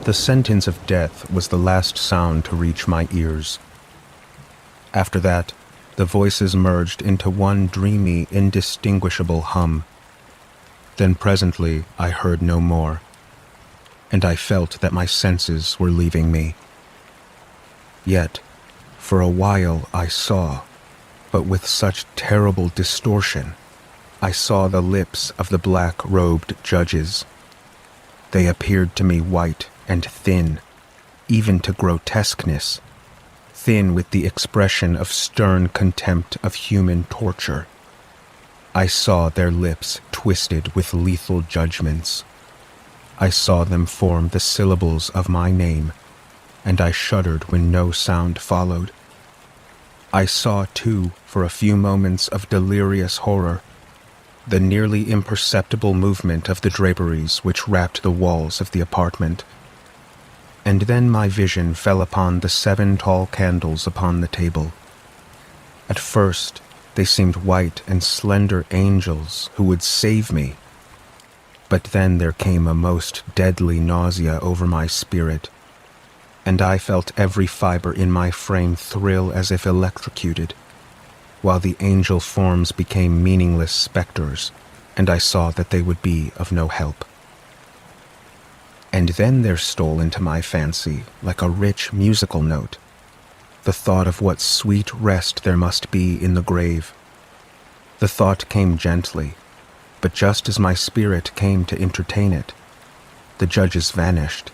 The sentence of death was the last sound to reach my ears. After that, the voices merged into one dreamy, indistinguishable hum. Then presently I heard no more, and I felt that my senses were leaving me. Yet, for a while I saw, but with such terrible distortion, I saw the lips of the black-robed judges. They appeared to me white and thin, even to grotesqueness, thin with the expression of stern contempt of human torture. I saw their lips twisted with lethal judgments. I saw them form the syllables of my name, and I shuddered when no sound followed. I saw, too, for a few moments of delirious horror, the nearly imperceptible movement of the draperies which wrapped the walls of the apartment. And then my vision fell upon the 7 tall candles upon the table. At first, they seemed white and slender angels who would save me. But then there came a most deadly nausea over my spirit, and I felt every fiber in my frame thrill as if electrocuted, while the angel forms became meaningless specters, and I saw that they would be of no help. And then there stole into my fancy, like a rich musical note, the thought of what sweet rest there must be in the grave. The thought came gently, but just as my spirit came to entertain it, the judges vanished,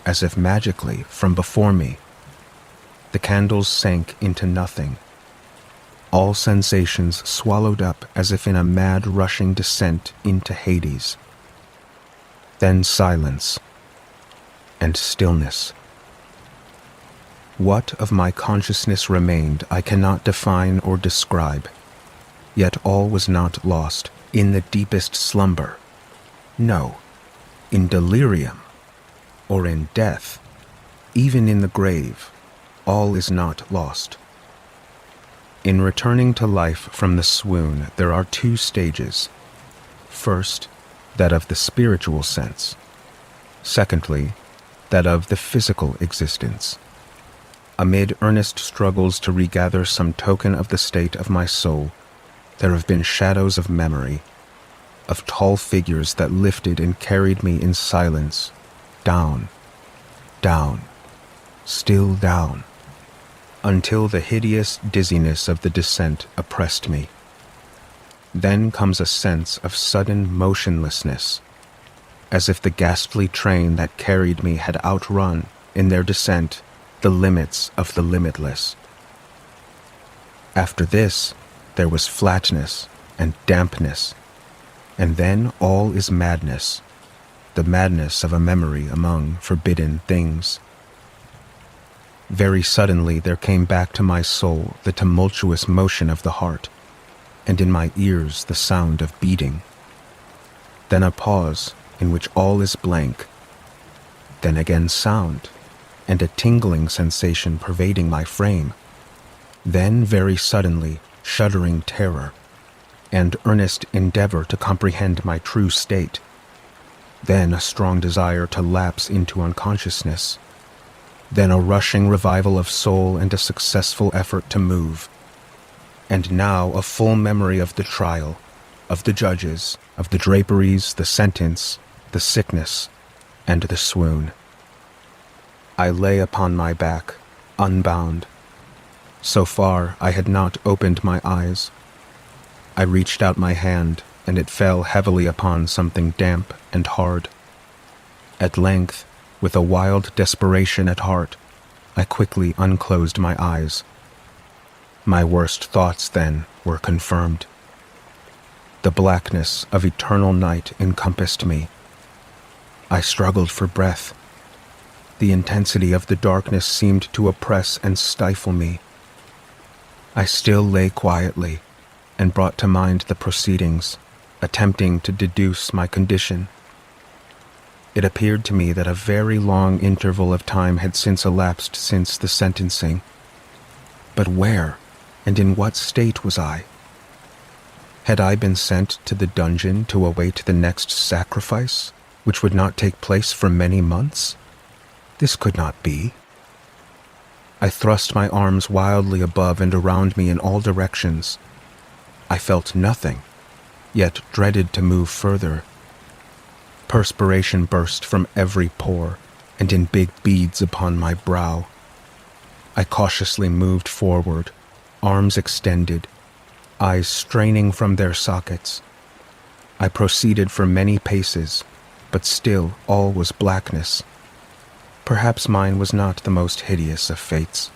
as if magically from before me. The candles sank into nothing. All sensations swallowed up as if in a mad rushing descent into Hades. Then silence and stillness. What of my consciousness remained I cannot define or describe, yet all was not lost in the deepest slumber. No, in delirium, or in death, even in the grave, all is not lost. In returning to life from the swoon, there are 2 stages. First, that of the spiritual sense. Secondly, that of the physical existence. Amid earnest struggles to regather some token of the state of my soul, there have been shadows of memory, of tall figures that lifted and carried me in silence, down, down, still down, until the hideous dizziness of the descent oppressed me. Then comes a sense of sudden motionlessness, as if the ghastly train that carried me had outrun, in their descent, the limits of the limitless. After this, there was flatness and dampness, and then all is madness, the madness of a memory among forbidden things. Very suddenly there came back to my soul the tumultuous motion of the heart, and in my ears the sound of beating. Then a pause in which all is blank, then again sound, and a tingling sensation pervading my frame. Then very suddenly shuddering terror, and earnest endeavor to comprehend my true state. Then a strong desire to lapse into unconsciousness. Then a rushing revival of soul and a successful effort to move. And now a full memory of the trial, of the judges, of the draperies, the sentence, the sickness, and the swoon. I lay upon my back, unbound. So far I had not opened my eyes. I reached out my hand, and it fell heavily upon something damp and hard. At length, with a wild desperation at heart, I quickly unclosed my eyes. My worst thoughts, then, were confirmed. The blackness of eternal night encompassed me. I struggled for breath. The intensity of the darkness seemed to oppress and stifle me. I still lay quietly, and brought to mind the proceedings, attempting to deduce my condition. It appeared to me that a very long interval of time had since elapsed since the sentencing. But where, and in what state was I? Had I been sent to the dungeon to await the next sacrifice, which would not take place for many months? This could not be. I thrust my arms wildly above and around me in all directions. I felt nothing, yet dreaded to move further. Perspiration burst from every pore and in big beads upon my brow. I cautiously moved forward, arms extended, eyes straining from their sockets. I proceeded for many paces, but still all was blackness. Perhaps mine was not the most hideous of fates.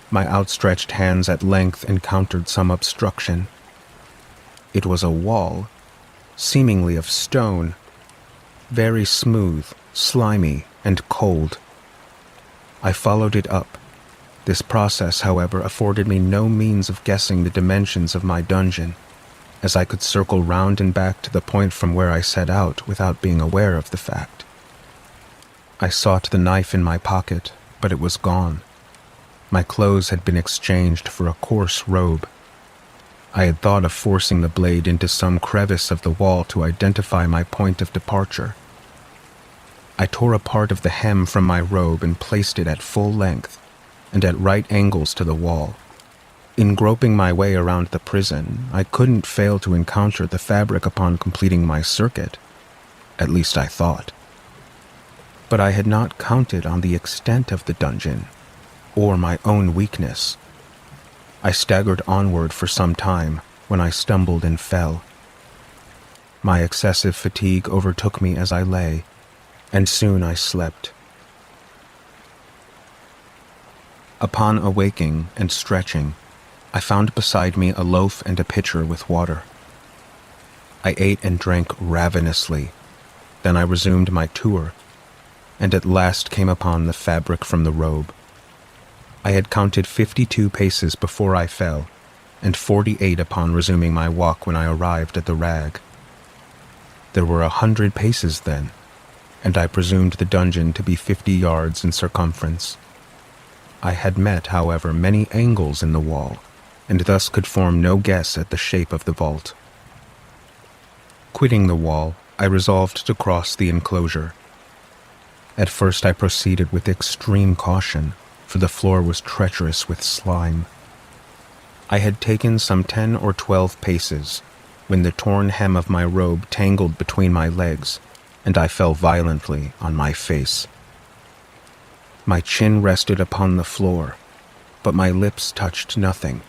My outstretched hands at length encountered some obstruction. It was a wall, seemingly of stone, very smooth, slimy, and cold. I followed it up. This process, however, afforded me no means of guessing the dimensions of my dungeon, as I could circle round and back to the point from where I set out without being aware of the fact. I sought the knife in my pocket, but it was gone. My clothes had been exchanged for a coarse robe. I had thought of forcing the blade into some crevice of the wall to identify my point of departure. I tore a part of the hem from my robe and placed it at full length and at right angles to the wall. In groping my way around the prison, I couldn't fail to encounter the fabric upon completing my circuit. At least I thought. But I had not counted on the extent of the dungeon, or my own weakness. I staggered onward for some time when I stumbled and fell. My excessive fatigue overtook me as I lay, and soon I slept. Upon awaking and stretching, I found beside me a loaf and a pitcher with water. I ate and drank ravenously. Then I resumed my tour, and at last came upon the fabric from the robe. I had counted 52 paces before I fell, and 48 upon resuming my walk when I arrived at the rag. There were 100 paces then, and I presumed the dungeon to be 50 yards in circumference. I had met, however, many angles in the wall, and thus could form no guess at the shape of the vault. Quitting the wall, I resolved to cross the enclosure. At first I proceeded with extreme caution, for the floor was treacherous with slime. I had taken some 10 or 12 paces, when the torn hem of my robe tangled between my legs, and I fell violently on my face. My chin rested upon the floor, but my lips touched nothing.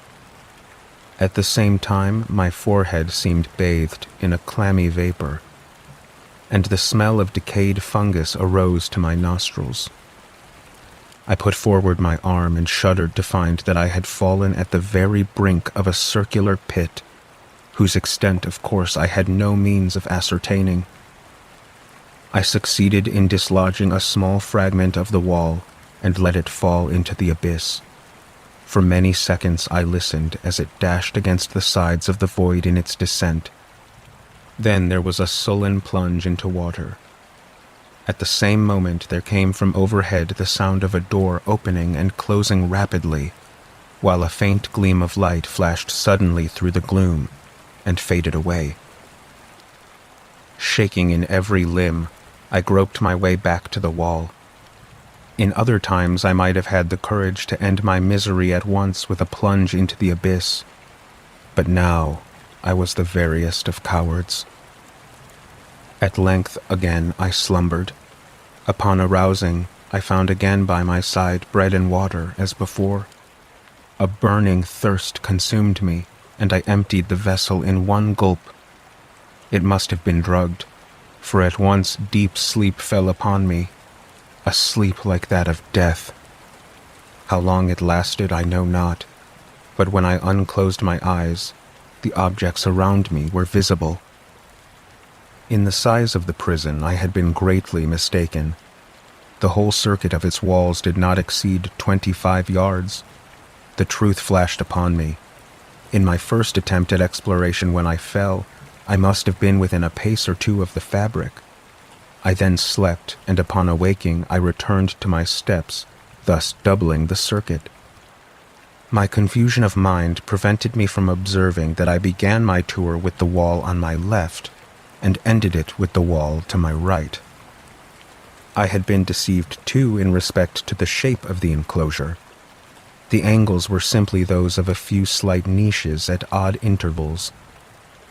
At the same time, my forehead seemed bathed in a clammy vapor, and the smell of decayed fungus arose to my nostrils. I put forward my arm and shuddered to find that I had fallen at the very brink of a circular pit, whose extent, of course, I had no means of ascertaining. I succeeded in dislodging a small fragment of the wall and let it fall into the abyss. For many seconds I listened as it dashed against the sides of the void in its descent. Then there was a sullen plunge into water. At the same moment there came from overhead the sound of a door opening and closing rapidly, while a faint gleam of light flashed suddenly through the gloom and faded away. Shaking in every limb, I groped my way back to the wall. In other times I might have had the courage to end my misery at once with a plunge into the abyss, but now I was the veriest of cowards. At length again I slumbered. Upon arousing, I found again by my side bread and water as before. A burning thirst consumed me, and I emptied the vessel in one gulp. It must have been drugged, for at once deep sleep fell upon me, a sleep like that of death. How long it lasted I know not, but when I unclosed my eyes, the objects around me were visible. In the size of the prison I had been greatly mistaken. The whole circuit of its walls did not exceed 25 yards. The truth flashed upon me. In my first attempt at exploration when I fell, I must have been within a pace or two of the fabric. I then slept, and upon awaking I returned to my steps, thus doubling the circuit. My confusion of mind prevented me from observing that I began my tour with the wall on my left, and ended it with the wall to my right. I had been deceived too in respect to the shape of the enclosure. The angles were simply those of a few slight niches at odd intervals.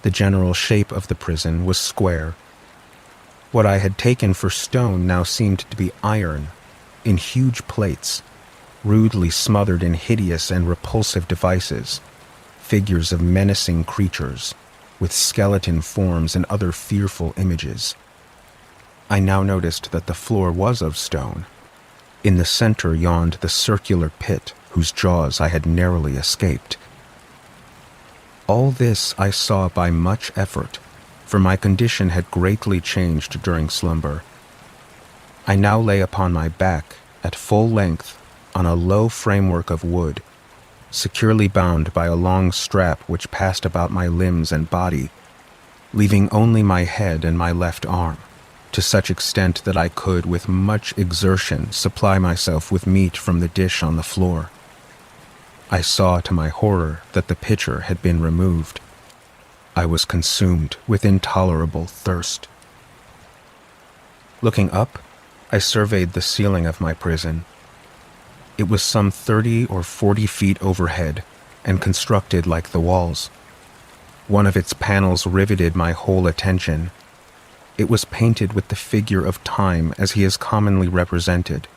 The general shape of the prison was square. What I had taken for stone now seemed to be iron, in huge plates, rudely smothered in hideous and repulsive devices, figures of menacing creatures, with skeleton forms and other fearful images. I now noticed that the floor was of stone. In the center yawned the circular pit whose jaws I had narrowly escaped. All this I saw by much effort, for my condition had greatly changed during slumber. I now lay upon my back, at full length, on a low framework of wood, securely bound by a long strap which passed about my limbs and body, leaving only my head and my left arm, to such extent that I could, with much exertion, supply myself with meat from the dish on the floor. I saw to my horror that the pitcher had been removed. I was consumed with intolerable thirst. Looking up, I surveyed the ceiling of my prison. It was some 30 or 40 feet overhead and constructed like the walls. One of its panels riveted my whole attention. It was painted with the figure of Time as he is commonly represented,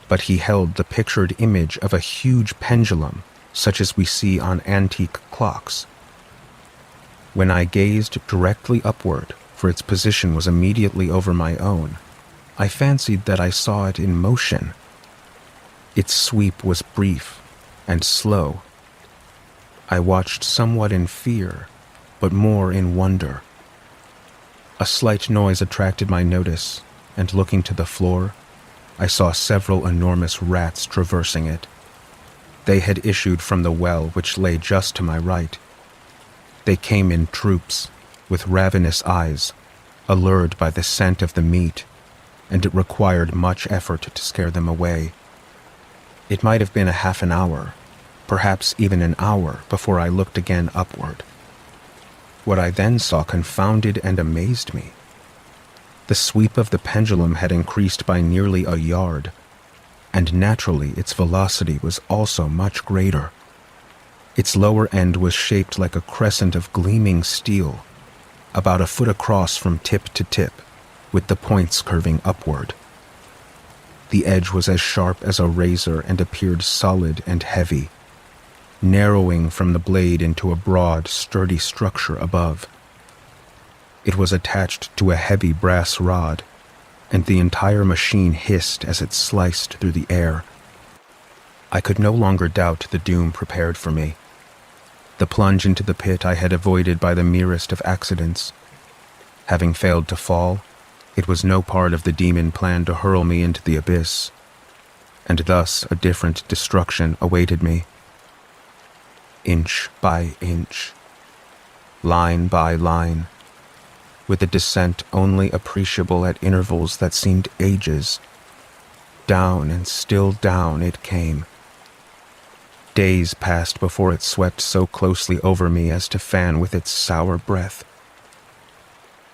but he held the pictured image of a huge pendulum, such as we see on antique clocks. When I gazed directly upward, for its position was immediately over my own, I fancied that I saw it in motion. Its sweep was brief and slow. I watched somewhat in fear, but more in wonder. A slight noise attracted my notice, and looking to the floor, I saw several enormous rats traversing it. They had issued from the well which lay just to my right. They came in troops, with ravenous eyes, allured by the scent of the meat, and it required much effort to scare them away. It might have been a half an hour, perhaps even an hour, before I looked again upward. What I then saw confounded and amazed me. The sweep of the pendulum had increased by nearly a yard, and naturally its velocity was also much greater. Its lower end was shaped like a crescent of gleaming steel, about a foot across from tip to tip, with the points curving upward. The edge was as sharp as a razor and appeared solid and heavy, narrowing from the blade into a broad, sturdy structure above. It was attached to a heavy brass rod, and the entire machine hissed as it sliced through the air. I could no longer doubt the doom prepared for me. The plunge into the pit I had avoided by the merest of accidents. Having failed to fall, it was no part of the demon plan to hurl me into the abyss, and thus a different destruction awaited me. Inch by inch, line by line, with a descent only appreciable at intervals that seemed ages, down and still down it came. Days passed before it swept so closely over me as to fan with its sour breath.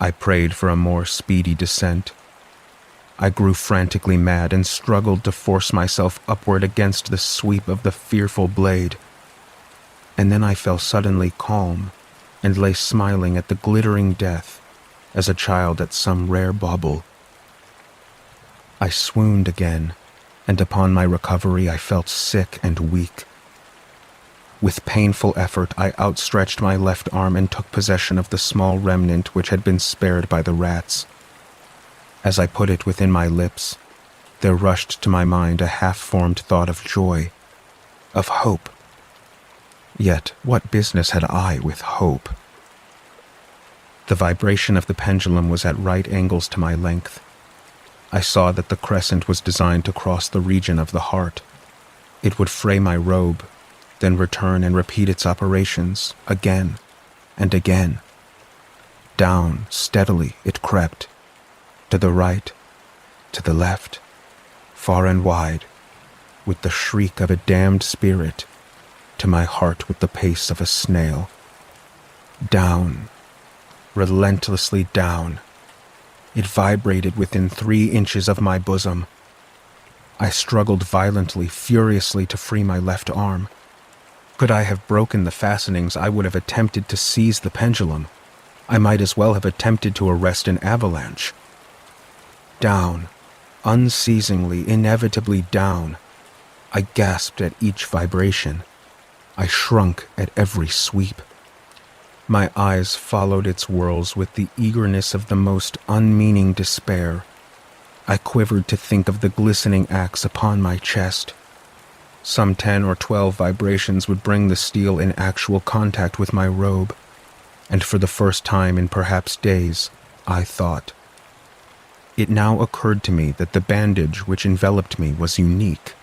I prayed for a more speedy descent. I grew frantically mad and struggled to force myself upward against the sweep of the fearful blade. And then I fell suddenly calm and lay smiling at the glittering death as a child at some rare bauble. I swooned again, and upon my recovery I felt sick and weak. With painful effort, I outstretched my left arm and took possession of the small remnant which had been spared by the rats. As I put it within my lips, there rushed to my mind a half-formed thought of joy, of hope. Yet what business had I with hope? The vibration of the pendulum was at right angles to my length. I saw that the crescent was designed to cross the region of the heart. It would fray my robe, then return and repeat its operations again and again. Down steadily it crept, to the right, to the left, far and wide, with the shriek of a damned spirit, to my heart with the pace of a snail. Down, relentlessly down, It vibrated within 3 inches of my bosom. I struggled violently, furiously to free my left arm. Could I have broken the fastenings, I would have attempted to seize the pendulum. I might as well have attempted to arrest an avalanche. Down, unceasingly, inevitably down. I gasped at each vibration. I shrunk at every sweep. My eyes followed its whirls with the eagerness of the most unmeaning despair. I quivered to think of the glistening axe upon my chest. Some 10 or 12 vibrations would bring the steel in actual contact with my robe, and for the first time in perhaps days, I thought. It now occurred to me that the bandage which enveloped me was unique.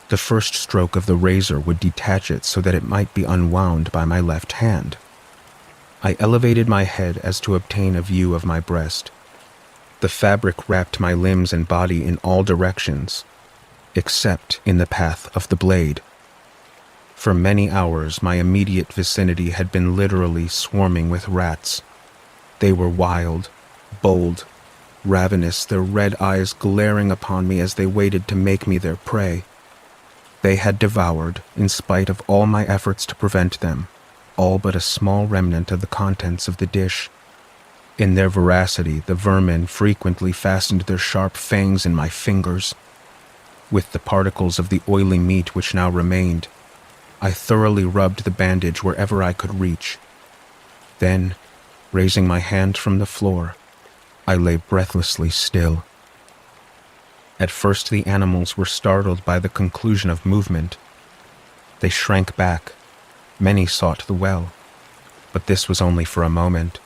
The first stroke of the razor would detach it so that it might be unwound by my left hand. I elevated my head as to obtain a view of my breast. The fabric wrapped my limbs and body in all directions, except in the path of the blade. For many hours, my immediate vicinity had been literally swarming with rats. They were wild, bold, ravenous, their red eyes glaring upon me as they waited to make me their prey. They had devoured, in spite of all my efforts to prevent them, all but a small remnant of the contents of the dish. In their voracity, the vermin frequently fastened their sharp fangs in my fingers. With the particles of the oily meat which now remained, I thoroughly rubbed the bandage wherever I could reach. Then, raising my hand from the floor, I lay breathlessly still. At first the animals were startled by the conclusion of movement. They shrank back. Many sought the well, but this was only for a moment.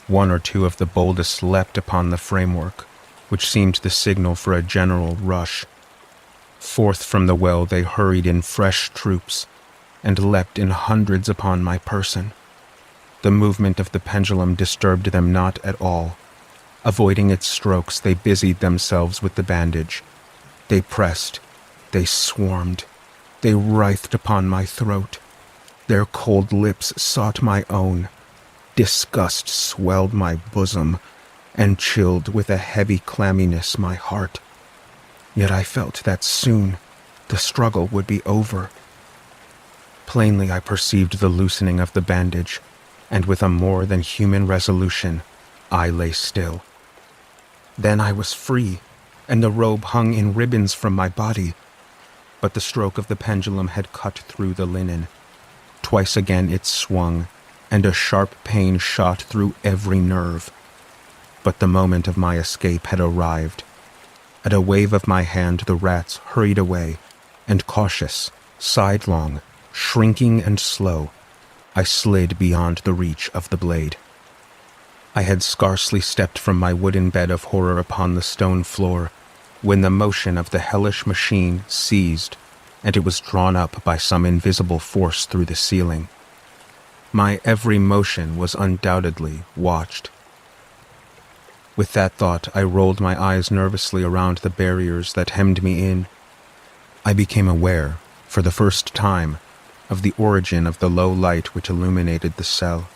1 or 2 of the boldest leapt upon the framework, which seemed the signal for a general rush. Forth from the well they hurried in fresh troops, and leapt in hundreds upon my person. The movement of the pendulum disturbed them not at all. Avoiding its strokes, they busied themselves with the bandage. They pressed, they swarmed, they writhed upon my throat. Their cold lips sought my own. Disgust swelled my bosom, and chilled with a heavy clamminess my heart. Yet I felt that soon the struggle would be over. Plainly I perceived the loosening of the bandage, and with a more than human resolution, I lay still. Then I was free, and the robe hung in ribbons from my body. But the stroke of the pendulum had cut through the linen. Twice again it swung, and a sharp pain shot through every nerve. But the moment of my escape had arrived. At a wave of my hand the rats hurried away, and cautious, sidelong, shrinking and slow, I slid beyond the reach of the blade. I had scarcely stepped from my wooden bed of horror upon the stone floor when the motion of the hellish machine ceased, and it was drawn up by some invisible force through the ceiling. My every motion was undoubtedly watched. With that thought, I rolled my eyes nervously around the barriers that hemmed me in. I became aware, for the first time, of the origin of the low light which illuminated the cell.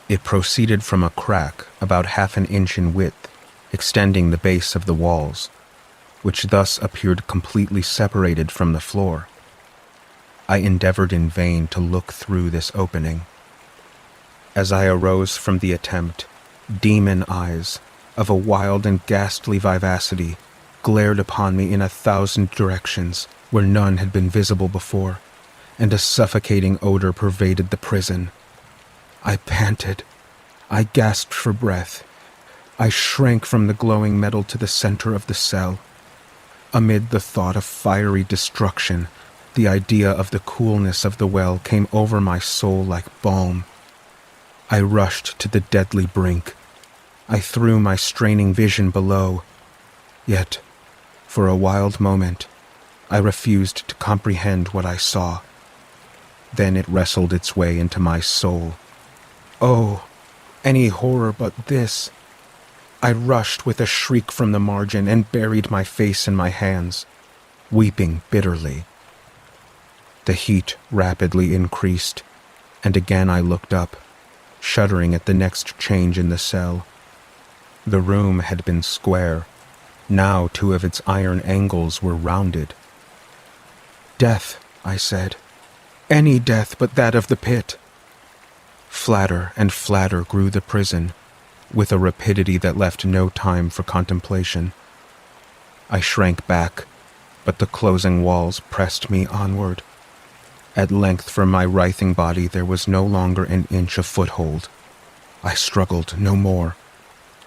It proceeded from a crack about 1/2 inch in width, extending the base of the walls, which thus appeared completely separated from the floor. I endeavored in vain to look through this opening. As I arose from the attempt, demon eyes, of a wild and ghastly vivacity, glared upon me in 1,000 directions where none had been visible before, and a suffocating odor pervaded the prison. I panted. I gasped for breath. I shrank from the glowing metal to the center of the cell. Amid the thought of fiery destruction, the idea of the coolness of the well came over my soul like balm. I rushed to the deadly brink. I threw my straining vision below. Yet, for a wild moment, I refused to comprehend what I saw. Then it wrestled its way into my soul. Oh, any horror but this! I rushed with a shriek from the margin and buried my face in my hands, weeping bitterly. The heat rapidly increased, and again I looked up, shuddering at the next change in the cell. The room had been square. Now 2 of its iron angles were rounded. "Death," I said. "Any death but that of the pit." Flatter and flatter grew the prison, with a rapidity that left no time for contemplation. I shrank back, but the closing walls pressed me onward. At length from my writhing body there was no longer an inch of foothold. I struggled no more,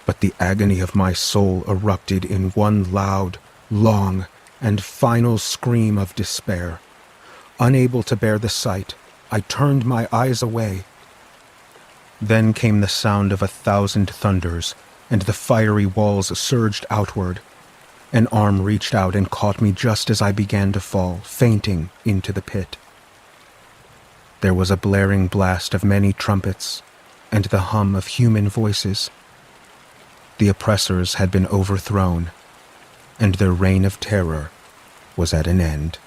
but the agony of my soul erupted in one loud, long, and final scream of despair. Unable to bear the sight, I turned my eyes away. Then came the sound of 1,000 thunders, and the fiery walls surged outward. An arm reached out and caught me just as I began to fall, fainting, into the pit. There was a blaring blast of many trumpets, and the hum of human voices. The oppressors had been overthrown, and their reign of terror was at an end.